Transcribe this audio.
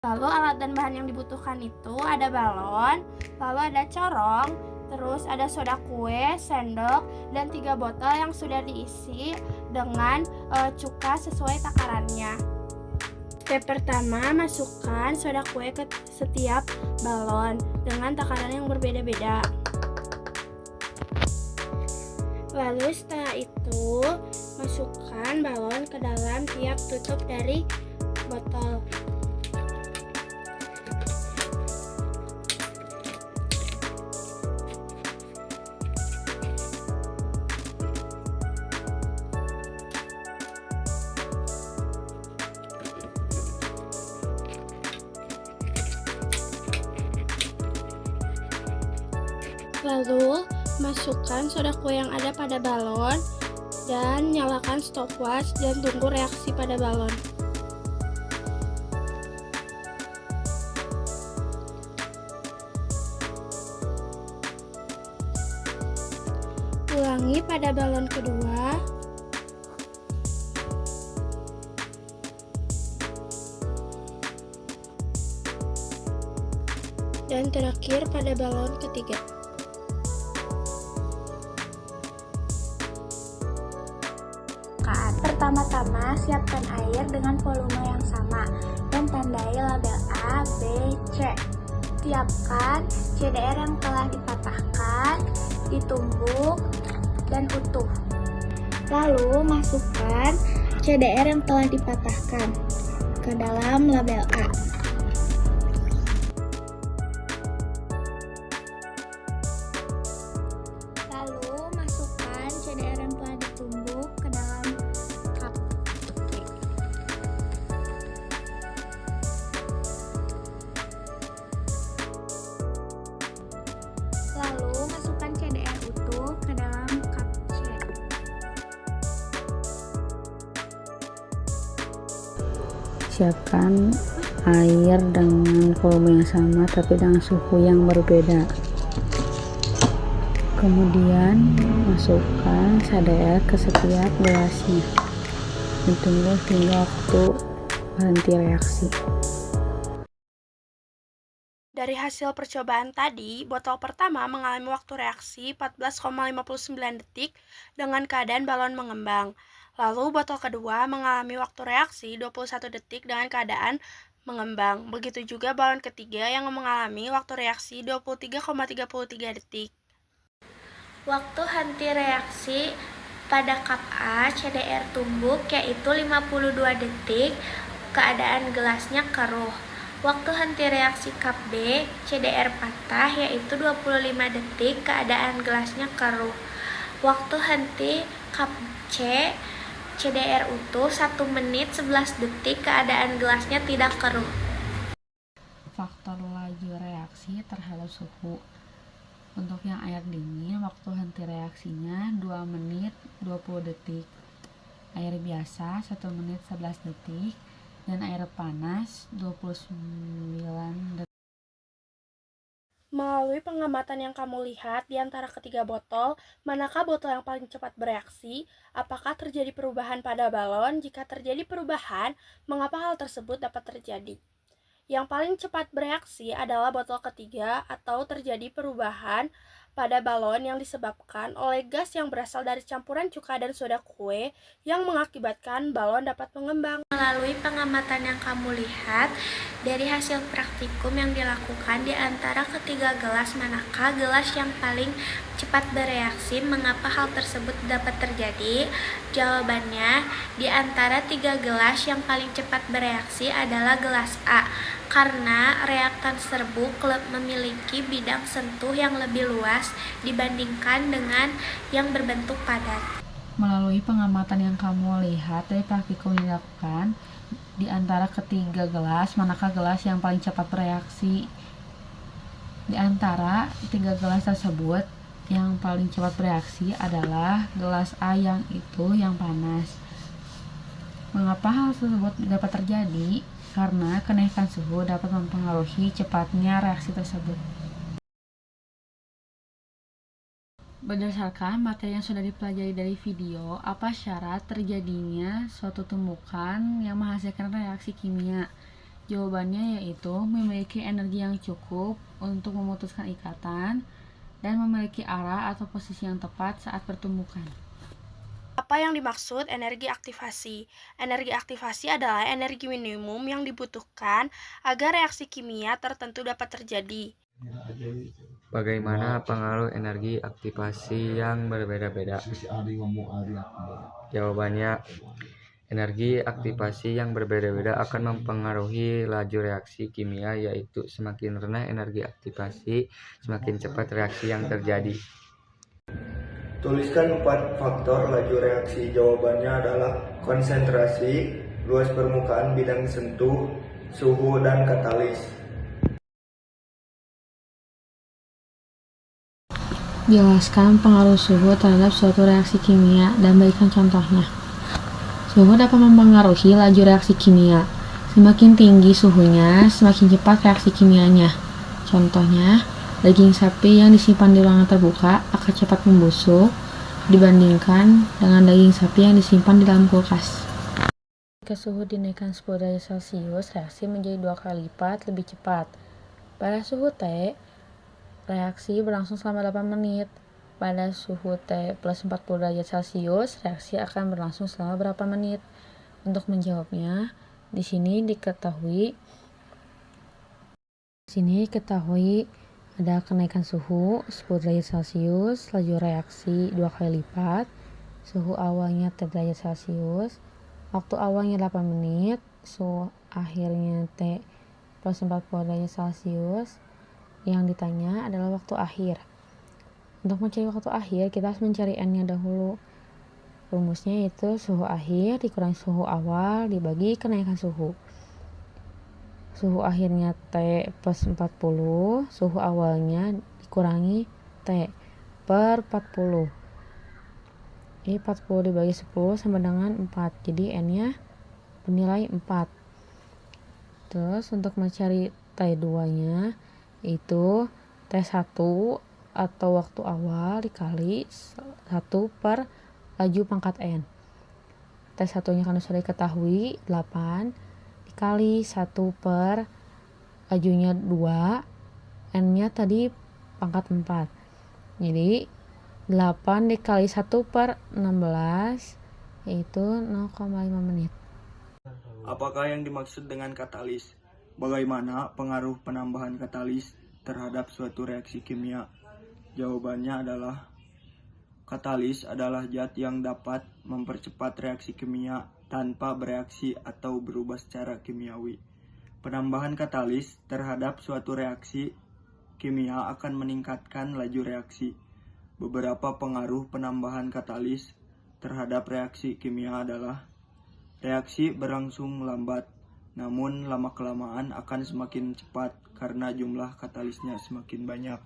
Lalu alat dan bahan yang dibutuhkan itu ada balon, lalu ada corong, terus ada soda kue, sendok, dan 3 botol yang sudah diisi dengan cuka sesuai takarannya. Step pertama, masukkan soda kue ke setiap balon dengan takaran yang berbeda-beda. Lalu setelah itu, masukkan balon ke dalam tiap tutup dari botol. Lalu, masukkan soda kue yang ada pada balon dan nyalakan stopwatch dan tunggu reaksi pada balon. Ulangi pada balon kedua. Dan terakhir pada balon ketiga. Pertama-tama, siapkan air dengan volume yang sama dan tandai label A, B, C. Siapkan CDR yang telah dipatahkan, ditumbuk, dan utuh. Lalu, masukkan CDR yang telah dipatahkan ke dalam label A. Lalu, masukkan CDR yang telah ditumbuk ke dalam cup. Lalu, masukkan CDR utuh ke dalam cup C. Siapkan air dengan volume yang sama tapi dengan suhu yang berbeda. Kemudian masukkan CDR ke setiap gelasnya. Ditunggu hingga waktu berhenti reaksi. Dari hasil percobaan tadi, botol pertama mengalami waktu reaksi 14,59 detik dengan keadaan balon mengembang. Lalu botol kedua mengalami waktu reaksi 21 detik dengan keadaan mengembang. Begitu juga balon ketiga yang mengalami waktu reaksi 23,33 detik. Waktu henti reaksi pada cup A CDR tumbuk yaitu 52 detik, keadaan gelasnya keruh. Waktu henti reaksi cup B CDR patah yaitu 25 detik, keadaan gelasnya keruh. Waktu henti cup C CDR utuh 1 menit 11 detik, keadaan gelasnya tidak keruh. Faktor laju reaksi terhadap suhu. Untuk yang air dingin, waktu henti reaksinya 2 menit 20 detik. Air biasa 1 menit 11 detik. Dan air panas 29 detik. Melalui pengamatan yang kamu lihat di antara ketiga botol, manakah botol yang paling cepat bereaksi? Apakah terjadi perubahan pada balon? Jika terjadi perubahan, mengapa hal tersebut dapat terjadi? Yang paling cepat bereaksi adalah botol ketiga atau terjadi perubahan pada balon yang disebabkan oleh gas yang berasal dari campuran cuka dan soda kue yang mengakibatkan balon dapat mengembang. Melalui pengamatan yang kamu lihat dari hasil praktikum yang dilakukan di antara ketiga gelas, manakah gelas yang paling cepat bereaksi? Mengapa hal tersebut dapat terjadi? Jawabannya, di antara 3 gelas yang paling cepat bereaksi adalah gelas A, karena reaktan serbuk memiliki bidang sentuh yang lebih luas dibandingkan dengan yang berbentuk padat. Melalui pengamatan yang kamu lihat dari praktikum yang dilakukan di antara ketiga gelas, manakah gelas yang paling cepat bereaksi? Di antara 3 gelas tersebut, yang paling cepat bereaksi adalah gelas A yang panas. Mengapa hal tersebut dapat terjadi? Karena kenaikan suhu dapat mempengaruhi cepatnya reaksi tersebut. Berdasarkan materi yang sudah dipelajari dari video, apa syarat terjadinya suatu tumbukan yang menghasilkan reaksi kimia? Jawabannya yaitu memiliki energi yang cukup untuk memutuskan ikatan dan memiliki arah atau posisi yang tepat saat pertumbukan. Apa yang dimaksud energi aktivasi? Energi aktivasi adalah energi minimum yang dibutuhkan agar reaksi kimia tertentu dapat terjadi. Bagaimana pengaruh energi aktivasi yang berbeda-beda? Jawabannya, energi aktivasi yang berbeda-beda akan mempengaruhi laju reaksi kimia, yaitu semakin rendah energi aktivasi, semakin cepat reaksi yang terjadi. Tuliskan 4 faktor laju reaksi. Jawabannya adalah konsentrasi, luas permukaan bidang sentuh, suhu, dan katalis. Jelaskan pengaruh suhu terhadap suatu reaksi kimia dan berikan contohnya. Suhu dapat mempengaruhi laju reaksi kimia. Semakin tinggi suhunya, semakin cepat reaksi kimianya. Contohnya, daging sapi yang disimpan di ruangan terbuka akan cepat membusuk dibandingkan dengan daging sapi yang disimpan di dalam kulkas. Jika suhu dinaikkan 10 derajat Celcius, reaksi menjadi 2 kali lipat lebih cepat. Pada suhu T, reaksi berlangsung selama 8 menit. Pada suhu T plus 40 derajat Celcius, reaksi akan berlangsung selama berapa menit? Untuk menjawabnya, di sini diketahui ada kenaikan suhu 10 derajat Celcius, laju reaksi 2 kali lipat, suhu awalnya T derajat Celcius, waktu awalnya 8 menit, suhu akhirnya T plus 40 derajat Celcius. Yang ditanya adalah waktu akhir. Untuk mencari waktu akhir, kita harus mencari N-nya dahulu. Rumusnya yaitu suhu akhir dikurangi suhu awal dibagi kenaikan suhu. Suhu akhirnya T plus 40, suhu awalnya dikurangi T per 40. Ini 40 dibagi 10 sama dengan 4. Jadi N-nya bernilai 4. Terus untuk mencari T2-nya itu T1 atau waktu awal dikali 1 per laju pangkat N. T1 nya kan sudah diketahui 8 dikali 1 per lajunya 2, N nya tadi pangkat 4. Jadi 8 dikali 1 per 16 yaitu 0,5 menit. Apakah yang dimaksud dengan katalis? Bagaimana pengaruh penambahan katalis terhadap suatu reaksi kimia? Jawabannya adalah katalis adalah zat yang dapat mempercepat reaksi kimia tanpa bereaksi atau berubah secara kimiawi. Penambahan katalis terhadap suatu reaksi kimia akan meningkatkan laju reaksi. Beberapa pengaruh penambahan katalis terhadap reaksi kimia adalah reaksi berlangsung lambat, namun lama-kelamaan akan semakin cepat karena jumlah katalisnya semakin banyak.